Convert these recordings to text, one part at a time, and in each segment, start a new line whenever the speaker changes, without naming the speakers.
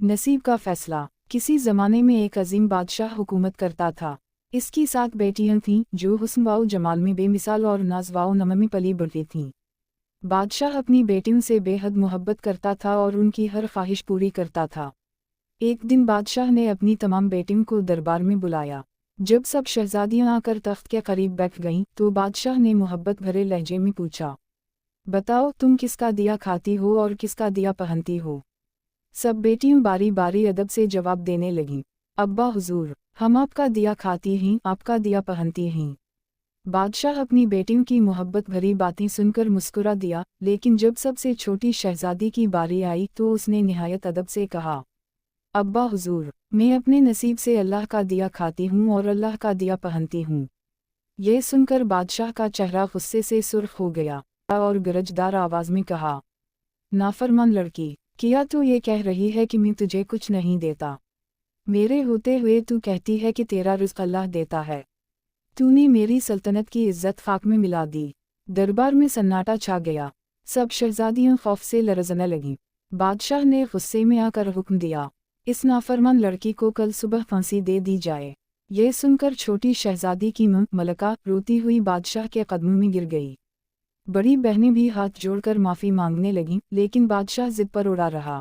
नसीब का फैसला। किसी ज़माने में एक अजीम बादशाह हुकूमत करता था। इसकी 7 बेटियां थीं जो हुस्न व जमाल में बेमिसाल और नाज व नम में पली बढ़ती थीं। बादशाह अपनी बेटियों से बेहद मोहब्बत करता था और उनकी हर ख्वाहिश पूरी करता था। एक दिन बादशाह ने अपनी तमाम बेटियों को दरबार में बुलाया। जब सब शहजादियां आकर तख्त के करीब बैठ गईं तो बादशाह ने मोहब्बत भरे लहजे में पूछा, बताओ तुम किसका दिया खाती हो और किसका दिया पहनती हो। सब बेटियों बारी बारी अदब से जवाब देने लगीं, अब्बा हुजूर, हम आपका दिया खाती हैं, आपका दिया पहनती हैं। बादशाह अपनी बेटियों की मोहब्बत भरी बातें सुनकर मुस्कुरा दिया, लेकिन जब सबसे छोटी शहजादी की बारी आई तो उसने निहायत अदब से कहा, अब्बा हुजूर, मैं अपने नसीब से अल्लाह का दिया खाती हूँ और अल्लाह का दिया पहनती हूँ। यह सुनकर बादशाह का चेहरा गुस्से से सुर्ख हो गया और गरजदार आवाज़ में कहा, नाफरमान लड़की, क्या तू ये कह रही है कि मैं तुझे कुछ नहीं देता? मेरे होते हुए तू कहती है कि तेरा रिज़्क़ अल्लाह देता है। तूने मेरी सल्तनत की इज्जत खाक में मिला दी। दरबार में सन्नाटा छा गया। सब शहजादियां खौफ से लरज़ने लगीं। बादशाह ने गुस्से में आकर हुक्म दिया, इस नाफरमान लड़की को कल सुबह फांसी दे दी जाए। यह सुनकर छोटी शहजादी की मलका रोती हुई बादशाह के कदमों में गिर गई। बड़ी बहनें भी हाथ जोड़कर माफ़ी मांगने लगीं, लेकिन बादशाह जिद पर उड़ा रहा।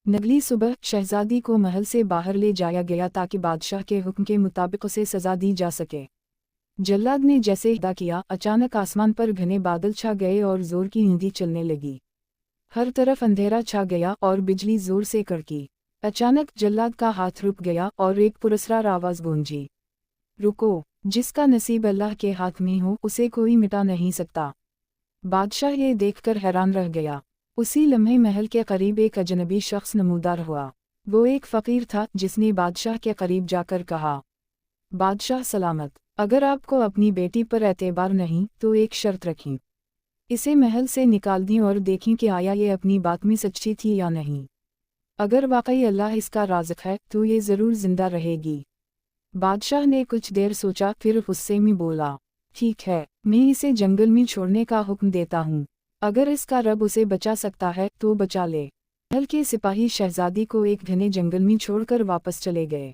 अगली सुबह शहजादी को महल से बाहर ले जाया गया ताकि बादशाह के हुक्म के मुताबिक उसे सज़ा दी जा सके। जल्लाद ने जैसे हिदा किया, अचानक आसमान पर घने बादल छा गए और जोर की आंधी चलने लगी। हर तरफ अंधेरा छा गया और बिजली जोर से कड़की। अचानक जल्लाद का हाथ रुक गया और एक पुरस्कार आवाज़ गूंजी, रुको, जिसका नसीब अल्लाह के हाथ में हो उसे कोई मिटा नहीं सकता। बादशाह ये देखकर हैरान रह गया। उसी लम्हे महल के करीब एक अजनबी शख्स नमूदार हुआ। वो एक फ़कीर था जिसने बादशाह के करीब जाकर कहा, बादशाह सलामत, अगर आपको अपनी बेटी पर एतबार नहीं तो एक शर्त रखें। इसे महल से निकाल दें और देखें कि आया ये अपनी बात में सच्ची थी या नहीं। अगर वाकई अल्लाह इसका राज़िक है तो ये ज़रूर ज़िंदा रहेगी। बादशाह ने कुछ देर सोचा, फिर गुस्से में बोला, ठीक है, मैं इसे जंगल में छोड़ने का हुक्म देता हूँ। अगर इसका रब उसे बचा सकता है तो बचा ले। महल के सिपाही शहजादी को एक घने जंगल में छोड़कर वापस चले गए।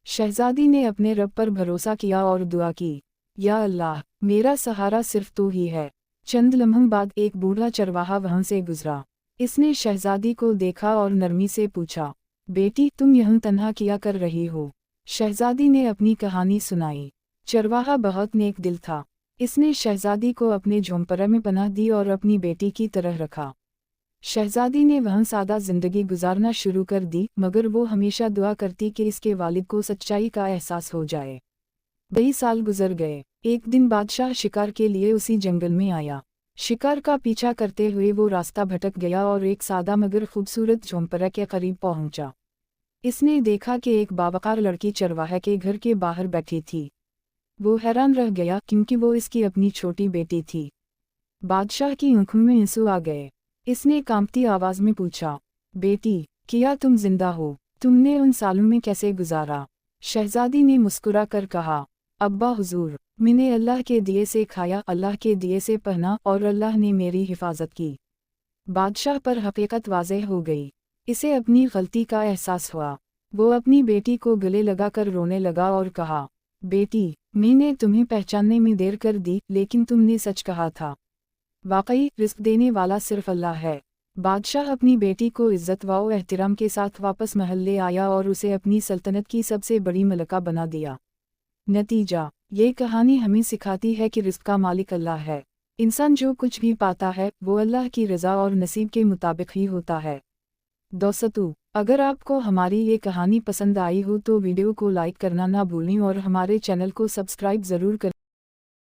शहजादी ने अपने रब पर भरोसा किया और दुआ की, या अल्लाह, मेरा सहारा सिर्फ तू ही है। चंद लम्हों बाद एक बूढ़ा चरवाहा वहां से गुजरा। इसने शहजादी को देखा और नरमी से पूछा, बेटी तुम यहाँ तन्हा किया कर रही हो? शहजादी ने अपनी कहानी सुनाई। चरवाहा बहुत नेक दिल था। इसने शहजादी को अपने झोंपड़े में पनाह दी और अपनी बेटी की तरह रखा। शहजादी ने वहाँ सादा जिंदगी गुजारना शुरू कर दी, मगर वो हमेशा दुआ करती कि इसके वालिद को सच्चाई का एहसास हो जाए। 20 साल गुजर गए। एक दिन बादशाह शिकार के लिए उसी जंगल में आया। शिकार का पीछा करते हुए वो रास्ता भटक गया और एक सादा मगर खूबसूरत झोंपड़े के करीब पहुंचा। इसने देखा कि एक बावकार लड़की चरवाहे के घर के बाहर बैठी थी। वो हैरान रह गया क्योंकि वो इसकी अपनी छोटी बेटी थी। बादशाह की आंखों में आंसू आ गए। इसने कांपती आवाज़ में पूछा, बेटी, क्या तुम जिंदा हो? तुमने उन सालों में कैसे गुजारा? शहजादी ने मुस्कुरा कर कहा, अब्बा हुजूर, मैंने अल्लाह के दिए से खाया, अल्लाह के दिए से पहना और अल्लाह ने मेरी हिफाजत की। बादशाह पर हकीकत वाज़ेह हो गई। इसे अपनी गलती का एहसास हुआ। वो अपनी बेटी को गले लगाकर रोने लगा और कहा, बेटी, मैंने तुम्हें पहचानने में देर कर दी, लेकिन तुमने सच कहा था। वाकई रिस्क देने वाला सिर्फ अल्लाह है। बादशाह अपनी बेटी को इज्जत व एहतराम के साथ वापस महल ले आया और उसे अपनी सल्तनत की सबसे बड़ी मलका बना दिया। नतीजा, ये कहानी हमें सिखाती है कि रिस्क का मालिक अल्लाह है। इंसान जो कुछ भी पाता है वो अल्लाह की रज़ा और नसीब के मुताबिक ही होता है। दोस्तों, अगर आपको हमारी ये कहानी पसंद आई हो तो वीडियो को लाइक करना ना भूलें और हमारे चैनल को सब्सक्राइब ज़रूर करें।